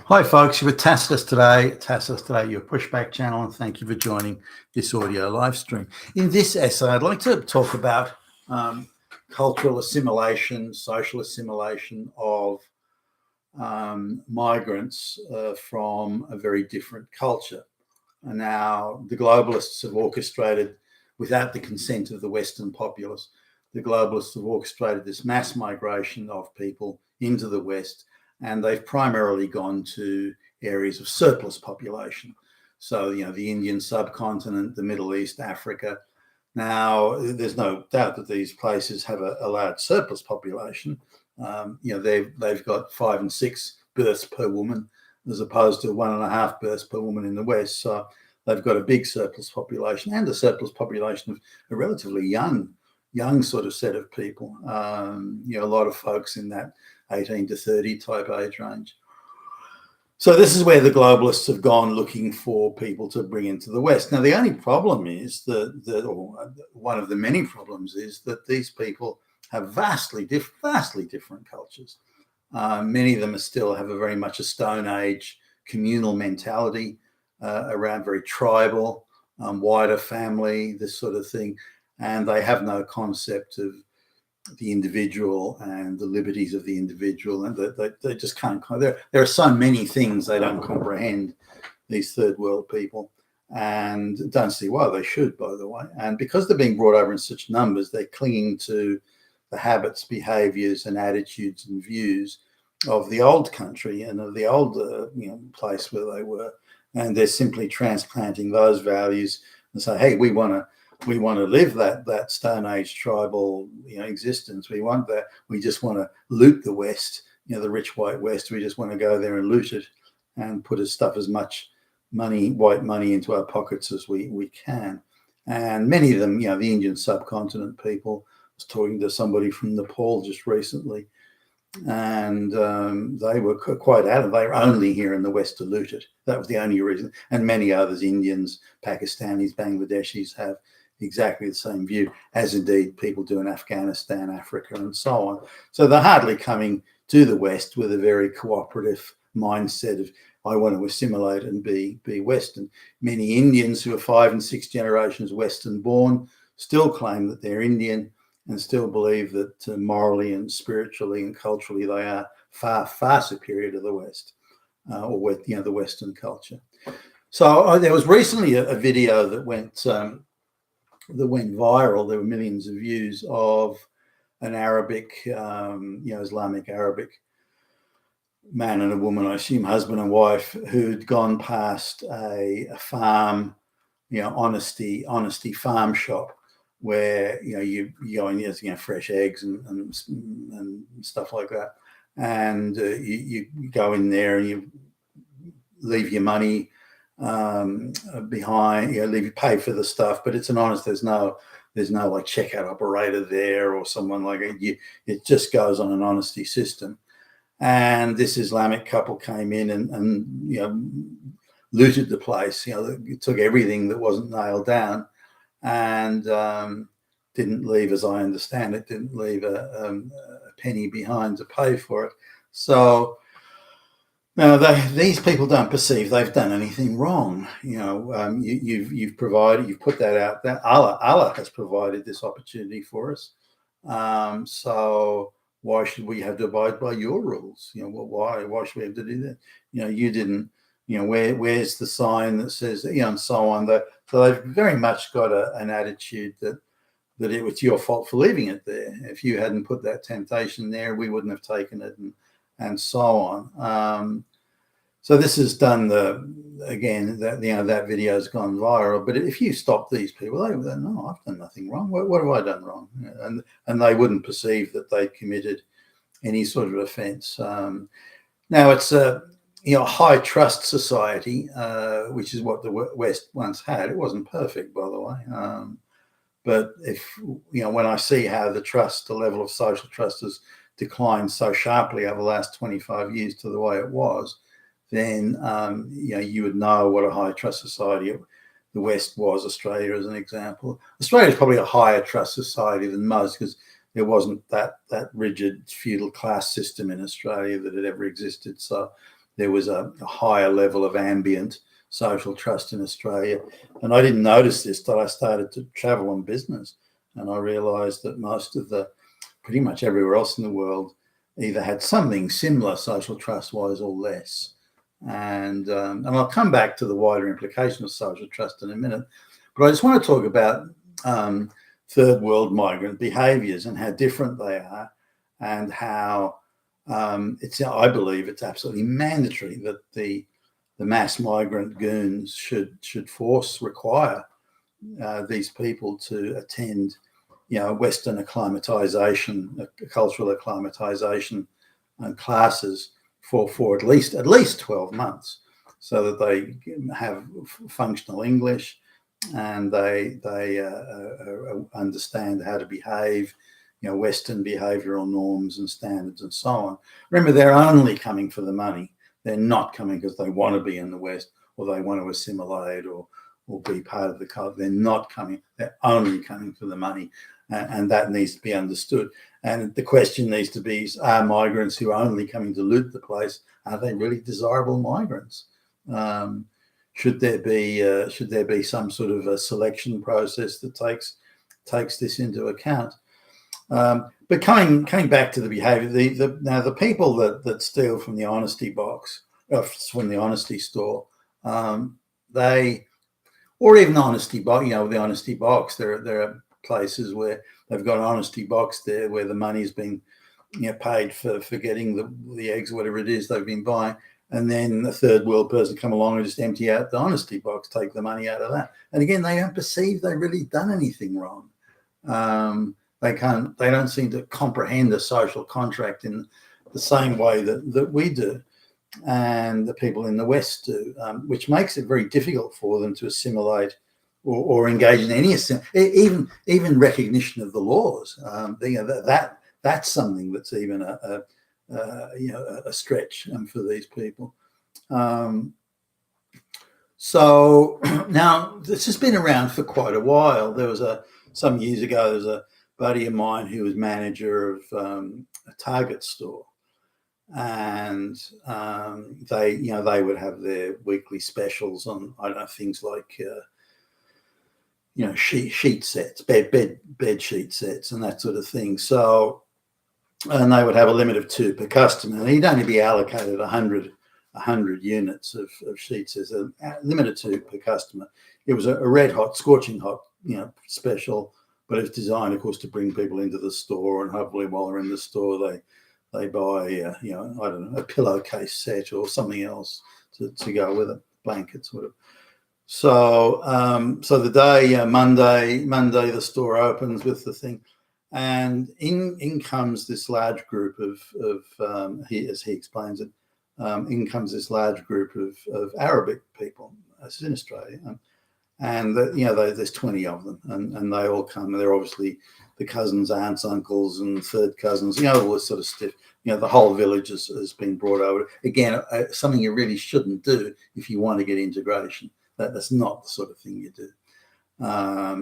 Hi, folks. You're with Tassless today. Tassless today, your pushback channel, and thank you for joining this audio live stream. In this essay, I'd like to talk about cultural assimilation, social assimilation of migrants from a very different culture. And now, the globalists have orchestrated, without the consent of the Western populace, the globalists have orchestrated this mass migration of people into the West, and they've primarily gone to areas of surplus population. So, the Indian subcontinent, the Middle East, Africa. Now, there's no doubt that these places have a large surplus population. They've got 5 and 6 births per woman, as opposed to 1.5 births per woman in the West. So they've got a big surplus population, and a surplus population of a relatively young sort of set of people. A lot of folks in that 18 to 30 type age range. So this is where the globalists have gone looking for people to bring into the West. Now, the only problem is or one of the many problems is that these people have vastly different cultures. Many of them still have a very much a Stone Age communal mentality around very tribal, wider family, this sort of thing. And they have no concept of the individual and the liberties of the individual, and they just can't. There are so many things they don't comprehend, these third world people, and don't see why they should, by the way. And because they're being brought over in such numbers, they're clinging to the habits, behaviours, and attitudes and views of the old country and of the old place where they were, and they're simply transplanting those values and say, hey, we want to live that Stone Age tribal existence. We want that. We just want to loot the West, the rich white West. We just want to go there and loot it and put as much money, white money, into our pockets as we can. And many of them, the Indian subcontinent people. I was talking to somebody from Nepal just recently, and they were quite adamant. They were only here in the West to loot it. That was the only reason. And many others, Indians, Pakistanis, Bangladeshis, have exactly the same view, as indeed people do in Afghanistan, Africa, and so on. So they're hardly coming to the West with a very cooperative mindset of, I want to assimilate and be Western. Many Indians who are 5 and 6 generations Western born still claim that they're Indian and still believe that morally and spiritually and culturally they are far, far superior to the West, or the Western culture. So there was recently a video that went viral. There were millions of views of an Arabic, Islamic Arabic man and a woman, I assume husband and wife, who'd gone past a farm, honesty farm shop, where you go in, there's fresh eggs and stuff like that, and you go in there and you leave your money behind, pay for the stuff, but it's an honest. There's no like checkout operator there or someone like it. It just goes on an honesty system. And this Islamic couple came in and looted the place. It took everything that wasn't nailed down, and didn't leave, as I understand it, didn't leave a penny behind to pay for it. So now these people don't perceive they've done anything wrong. You've put that out there. Allah has provided this opportunity for us. So why should we have to abide by your rules? Why should we have to do that? You didn't. Where's the sign that says, and so on. So they've very much got an attitude that it was your fault for leaving it there. If you hadn't put that temptation there, we wouldn't have taken it, and so on. So this has done that video has gone viral. But if you stop these people, they no, I've done nothing wrong. What have I done wrong? And they wouldn't perceive that they committed any sort of offence. Now it's a high trust society, which is what the West once had. It wasn't perfect, by the way. But when I see how the level of social trust has declined so sharply over the last 25 years to the way it was, then you would know what a high trust society the West was. Australia, as an example, Australia is probably a higher trust society than most, because there wasn't that rigid feudal class system in Australia that had ever existed. So there was a higher level of ambient social trust in Australia. And I didn't notice this till I started to travel on business. And I realised that pretty much everywhere else in the world either had something similar social trust-wise or less. And I'll come back to the wider implication of social trust in a minute. But I just want to talk about third world migrant behaviours and how different they are, and how I believe it's absolutely mandatory that the mass migrant goons should require these people to attend, Western acclimatization, cultural acclimatization classes for at least 12 months, so that they have functional English and they understand how to behave, Western behavioral norms and standards and so on. Remember, they're only coming for the money. They're not coming because they want to be in the West or they want to assimilate or be part of the culture. They're not coming. They're only coming for the money, and that needs to be understood. And the question needs to be: are migrants who are only coming to loot the place, are they really desirable migrants? Should there be some sort of a selection process that takes this into account? But coming back to the behaviour, now the people that steal from the honesty box, from the honesty store, they, or even honesty box, the honesty box, there are places where they've got an honesty box there where the money's been paid for getting the eggs, whatever it is they've been buying, and then the third world person come along and just empty out the honesty box, take the money out of that, and again they don't perceive they've really done anything wrong. They don't seem to comprehend the social contract in the same way that we do, and the people in the West do, which makes it very difficult for them to assimilate or engage in any even recognition of the laws. That's something that's even a stretch for these people. So now this has been around for quite a while. There was some years ago, there was a buddy of mine who was manager of a Target store, and they would have their weekly specials on, I don't know, things like sheet sets, bed sheet sets, and that sort of thing. So, and they would have a limit of 2 per customer, and he'd only be allocated 100 units of sheets as a limit of 2 per customer. It was a red hot, scorching hot, special, but it's designed, of course, to bring people into the store, and hopefully while they're in the store, they buy, I don't know, a pillowcase set or something else to go with it, blankets, whatever. So, the day Monday, the store opens with the thing, and in comes this large group of as he explains it, in comes this large group of Arabic people. This is in Australia, and there's 20 of them, and they all come. They're obviously the cousins, aunts, uncles, and third cousins. All this sort of stuff. The whole village has been brought over. Again, something you really shouldn't do if you want to get integration. That's not the sort of thing you do.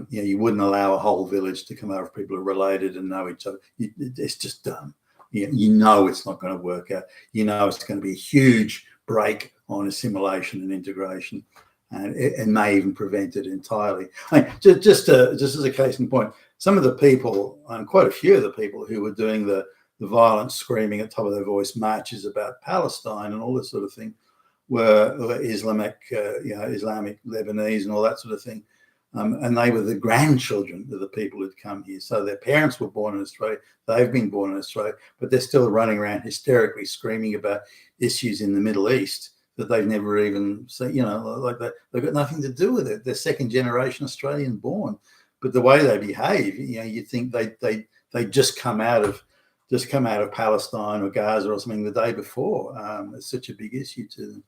You wouldn't allow a whole village to come over if people are related and know each other. It's just dumb. It's not going to work out. It's going to be a huge break on assimilation and integration, and it may even prevent it entirely. Just as a case in point, some of the people, quite a few of the people who were doing the violent screaming at top of their voice marches about Palestine and all this sort of thing were Islamic Lebanese and all that sort of thing. And they were the grandchildren of the people who'd come here. So their parents were born in Australia. They've been born in Australia, but they're still running around hysterically screaming about issues in the Middle East that they've never even seen, like that. They've got nothing to do with it. They're second generation Australian born, but the way they behave, you'd think they just come out of Palestine or Gaza or something the day before. It's such a big issue to them.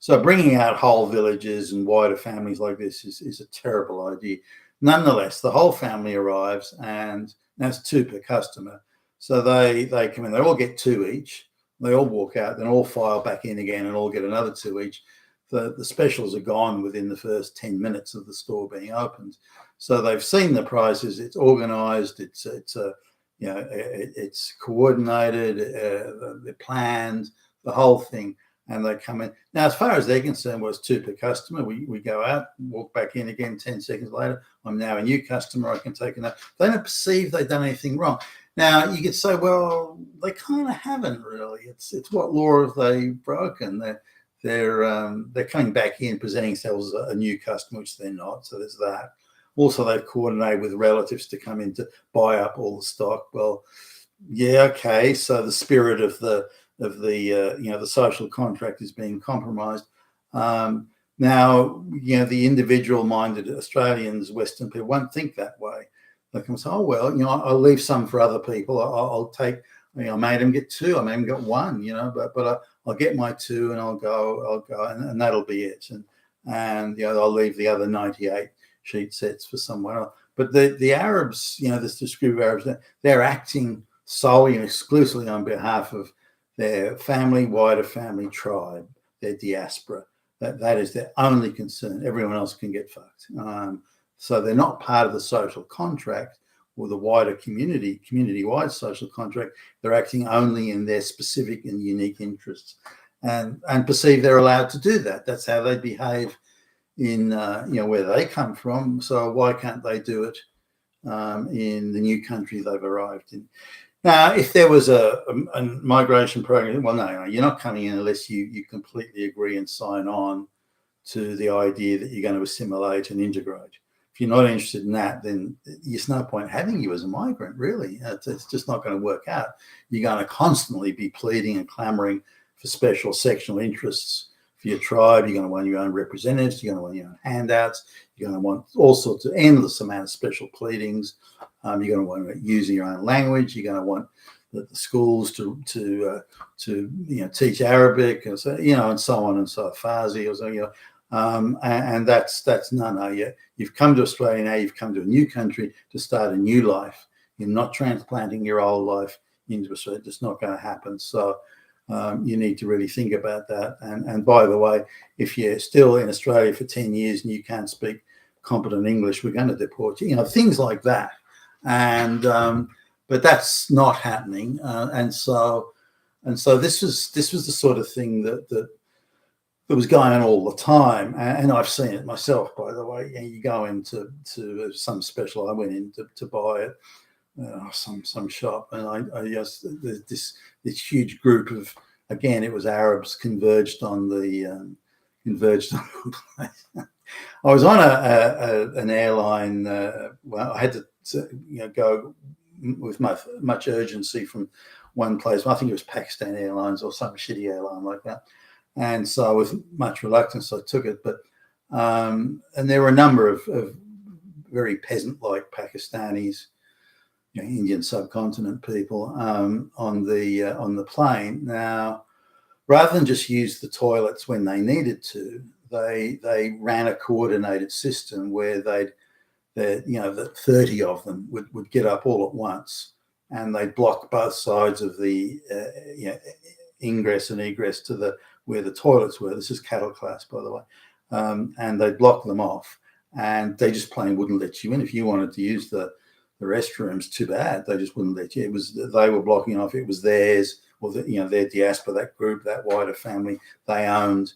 So bringing out whole villages and wider families like this is a terrible idea. Nonetheless, the whole family arrives, and that's 2 per customer. So they come in, they all get 2 each. They all walk out, then all file back in again and all get another 2 each. The specials are gone within the first 10 minutes of the store being opened. So they've seen the prices, it's organised, it's coordinated, they're planned, the whole thing. and they come in. Now, as far as they're concerned, well, it's two per customer. We go out, walk back in again 10 seconds later. I'm now a new customer. I can take a note. They don't perceive they've done anything wrong. Now, you could say, well, they kind of haven't really. It's what law have they broken? They're coming back in, presenting themselves as a new customer, which they're not. So there's that. Also, they've coordinated with relatives to come in to buy up all the stock. Well, yeah, okay. So the spirit of the the social contract is being compromised. Now, the individual-minded Australians, Western people, won't think that way. They can say, oh, well, I'll leave some for other people. I'll take, I made them get two. I made them get one, but I'll get my two and I'll go, and that'll be it. And I'll leave the other 98 sheet sets for someone else. But the Arabs, this group of Arabs, they're acting solely and exclusively on behalf of their family, wider family, tribe, their diaspora. That is their only concern. Everyone else can get fucked. So they're not part of the social contract or the wider community-wide social contract. They're acting only in their specific and unique interests, and perceive they're allowed to do that. That's how they behave in where they come from. So why can't they do it in the new country they've arrived in? Now, if there was a migration program, well, no, you're not coming in unless you completely agree and sign on to the idea that you're going to assimilate and integrate. If you're not interested in that, then there's no point having you as a migrant, really. It's just not going to work out. You're going to constantly be pleading and clamoring for special sectional interests for your tribe. You're going to want your own representatives. You're going to want your own handouts. You're going to want all sorts of endless amount of special pleadings. You're going to want using your own language. You're going to want the schools to teach Arabic, and so and so on and so Farsi or so and that's no. You've come to Australia now. You've come to a new country to start a new life. You're not transplanting your old life into Australia. It's not going to happen. So you need to really think about that. And by the way, if you're still in Australia for 10 years and you can't speak competent English, we're going to deport you. Things like that. And but that's not happening. And so this was the sort of thing that was going on all the time. And I've seen it myself, by the way. You go into some special. I went in to buy it. Some shop, and I just this huge group of, again, it was Arabs converged on the place. I was on an airline. Well, I had to go with much urgency from one place. I think it was Pakistan Airlines or some shitty airline like that, and so with much reluctance I took it. But and there were a number of very peasant-like Pakistanis, Indian subcontinent people on the plane. Now, rather than just use the toilets when they needed to, they ran a coordinated system where that 30 of them would get up all at once, and they'd block both sides of the ingress and egress to where the toilets were. This is cattle class, by the way, and they'd block them off, and they just plain wouldn't let you in. If you wanted to use the restrooms, too bad, they just wouldn't let you. They were blocking off. It was theirs, or their diaspora, that group, that wider family. They owned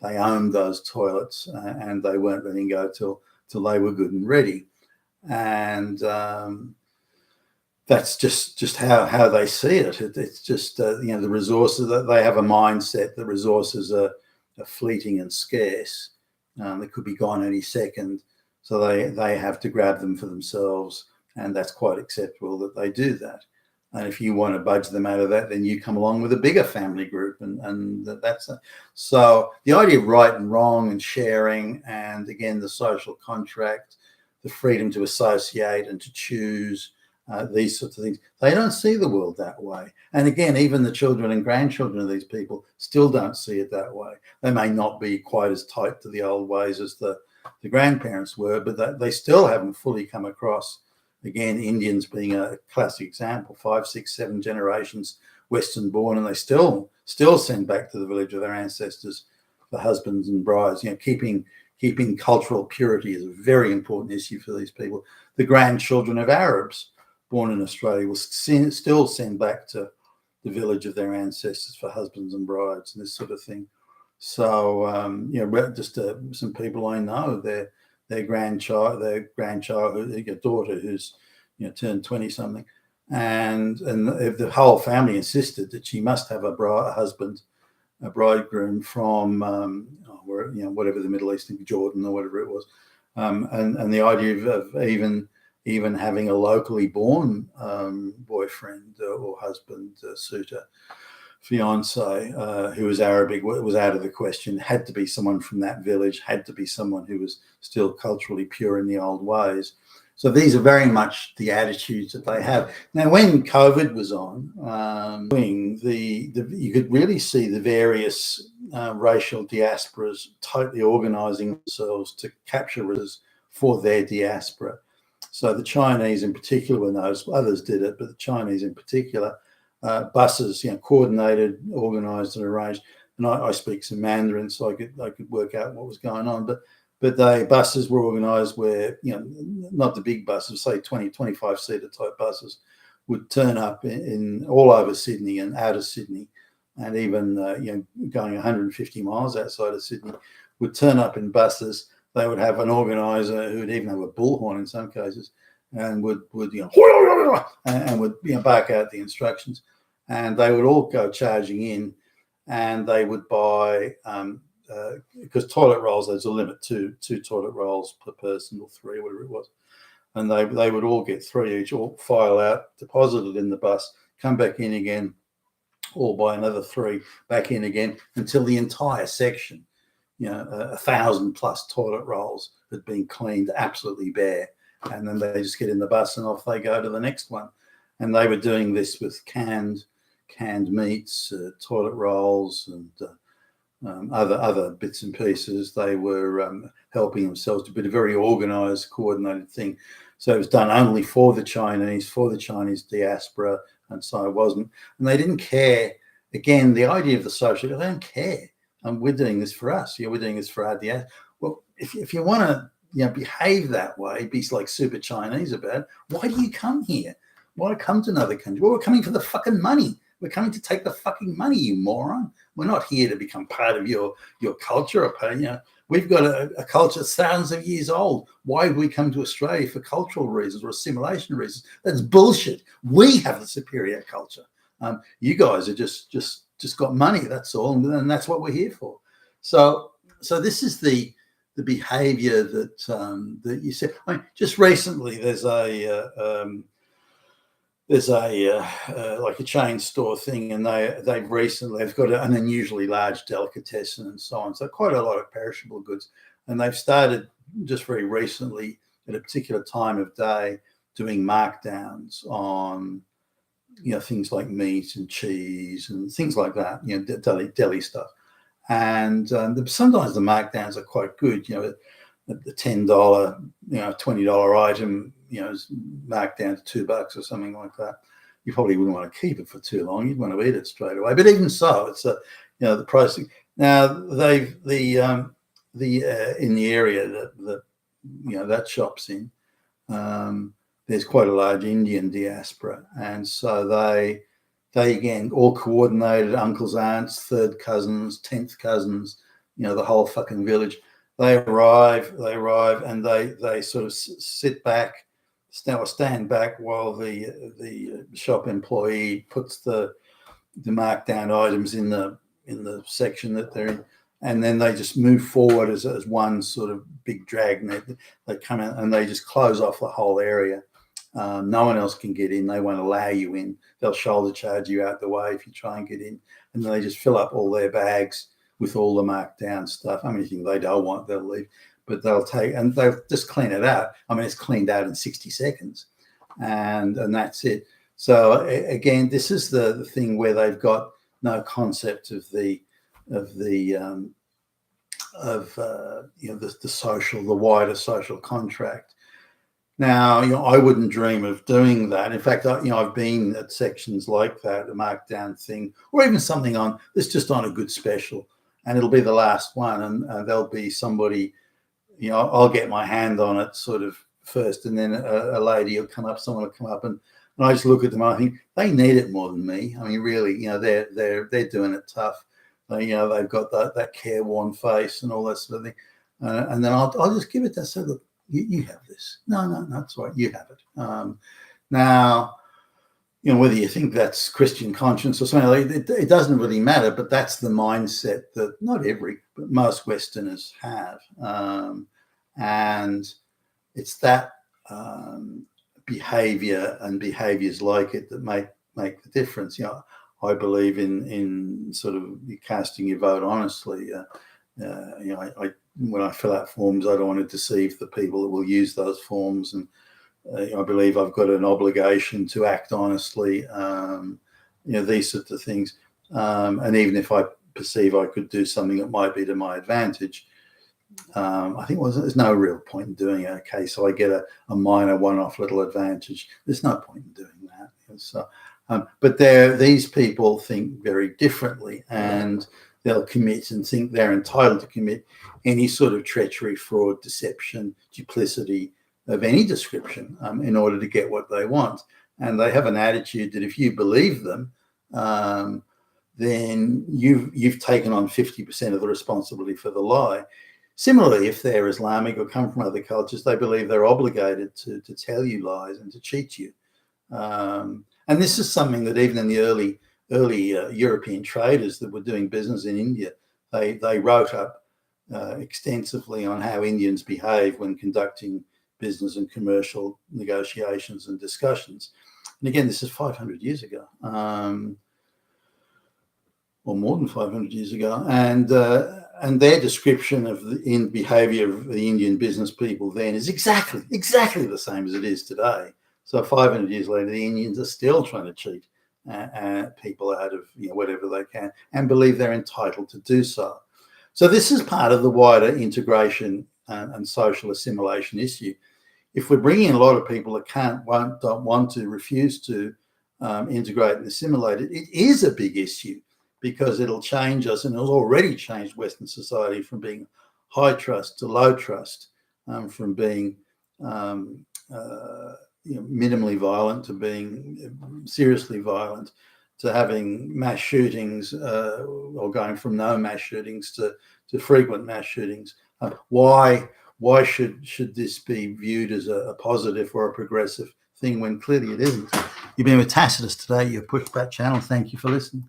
those toilets, and they weren't letting go till they were good and ready. And that's just how they see it. It's just the resources that they have a mindset. The resources are fleeting and scarce. They could be gone any second, so they have to grab them for themselves. And that's quite acceptable that they do that. And if you want to budge them out of that, then you come along with a bigger family group, and that's so the idea of right and wrong and sharing, and again the social contract, the freedom to associate and to choose, these sorts of things. They don't see the world that way. And again, even the children and grandchildren of these people still don't see it that way. They may not be quite as tight to the old ways as the grandparents were, but they still haven't fully come across. Again, Indians being a classic example, 5, 6, 7 generations Western born, and they still send back to the village of their ancestors for husbands and brides. Keeping cultural purity is a very important issue for these people. The grandchildren of Arabs born in Australia will still send back to the village of their ancestors for husbands and brides and this sort of thing. So just some people I know, their grandchild, a daughter who's turned 20 something, and the whole family insisted that she must have a husband, a bridegroom from whatever the Middle Eastern, Jordan or whatever it was, and the idea of even having a locally born boyfriend or husband, suitor, fiance, who was Arabic, was out of the question. Had to be someone from that village, had to be someone who was still culturally pure in the old ways. So these are very much the attitudes that they have. Now, when COVID was on, you could really see the various racial diasporas totally organising themselves to capture resources for their diaspora. So the Chinese in particular were those, others did it, but the Chinese in particular, buses, coordinated, organised, and arranged. And I speak some Mandarin, so I could work out what was going on. But buses were organised where not the big buses, say 20, 25 seater type buses, would turn up in all over Sydney and out of Sydney, and even going 150 miles outside of Sydney, would turn up in buses. They would have an organiser who would even have a bullhorn in some cases, and would and would bark out the instructions, and they would all go charging in, and they would buy because toilet rolls, there's a limit to 2 toilet rolls per person or 3, whatever it was, and they would all get 3 each, all file out, deposited in the bus, come back in again, all buy another 3, back in again, until the entire section, 1,000+ toilet rolls had been cleaned absolutely bare. And then they just get in the bus and off they go to the next one. And they were doing this with canned meats, toilet rolls, and other bits and pieces. They were helping themselves to be a very organised, coordinated thing. So it was done only for the Chinese diaspora, and so it wasn't. And they didn't care. Again, the idea of the social, they don't care. And we're doing this for us. We're doing this for our diaspora. Well, if you want to behave that way, be like super Chinese about it, why do you come here? Why come to another country? Well, we're coming for the fucking money. We're coming to take the fucking money, you moron. We're not here to become part of your culture. We've got a culture thousands of years old. Why would we come to Australia for cultural reasons or assimilation reasons? That's bullshit. We have the superior culture. You guys are just got money. That's all, and that's what we're here for. So this is the behaviour that you said. I mean, just recently, there's like a chain store thing, and they've got an unusually large delicatessen and so on. So quite a lot of perishable goods, and they've started just very recently at a particular time of day doing markdowns on things like meat and cheese and things like that, deli stuff. And sometimes the markdowns are quite good. The $10, $20 item, is marked down to $2 or something like that. You probably wouldn't want to keep it for too long. You'd want to eat it straight away. But even so, it's the pricing. Now they've in the area that shop's in. There's quite a large Indian diaspora, and so they again all coordinated, uncles, aunts, third cousins, 10th cousins, the whole fucking village. They arrive, and they sort of sit back, stand back while the shop employee puts the markdown items in the section that they're in, and then they just move forward as one sort of big dragnet. They come out and they just close off the whole area. No one else can get in. They won't allow you in. They'll shoulder charge you out the way if you try and get in. And then they just fill up all their bags with all the marked down stuff. I mean, anything they don't want, they'll leave. But they'll take, and they'll just clean it out. I mean, it's cleaned out in 60 seconds. And that's it. So again, this is the thing where they've got no concept of the social, the wider social contract. Now, I wouldn't dream of doing that. In fact, I've been at sections like that, a markdown thing, or even something that's just on a good special, and it'll be the last one, and there'll be somebody, I'll get my hand on it sort of first, and then a lady will come up, someone will come up, and I just look at them and I think they need it more than me. I mean, really, they're doing it tough. they've got that careworn face and all that sort of thing. And then I'll just give it that. So look, you have this. No, that's right. You have it. Now, whether you think that's Christian conscience or something, like it doesn't really matter, but that's the mindset that not every, but most Westerners have. And it's that behavior and behaviors like it that make the difference. I believe in sort of casting your vote honestly. When I fill out forms, I don't want to deceive the people that will use those forms, and I believe I've got an obligation to act honestly. These sorts of things, and even if I perceive I could do something that might be to my advantage, I think there's no real point in doing it. Okay, so I get a minor one-off little advantage. There's no point in doing that. So, but these people think very differently, and they'll commit and think they're entitled to commit any sort of treachery, fraud, deception, duplicity of any description in order to get what they want. And they have an attitude that if you believe them, then you've taken on 50% of the responsibility for the lie. Similarly, if they're Islamic or come from other cultures, they believe they're obligated to tell you lies and to cheat you. And this is something that even in the early European traders that were doing business in India, they wrote up extensively on how Indians behave when conducting business and commercial negotiations and discussions. And again, this is 500 years ago, or more than 500 years ago. And their description of the behavior of the Indian business people then is exactly the same as it is today. So 500 years later, the Indians are still trying to cheat people out of whatever they can and believe they're entitled to do so. So this is part of the wider integration and social assimilation issue. If we're bringing in a lot of people that don't want to, refuse to integrate and assimilate, it is a big issue, because it'll change us, and it'll already changed Western society from being high trust to low trust, from being minimally violent to being seriously violent, to having mass shootings, or going from no mass shootings to frequent mass shootings. Why should this be viewed as a positive or a progressive thing when clearly it isn't? You've been with Tacitus today, your Pushback channel. Thank you for listening.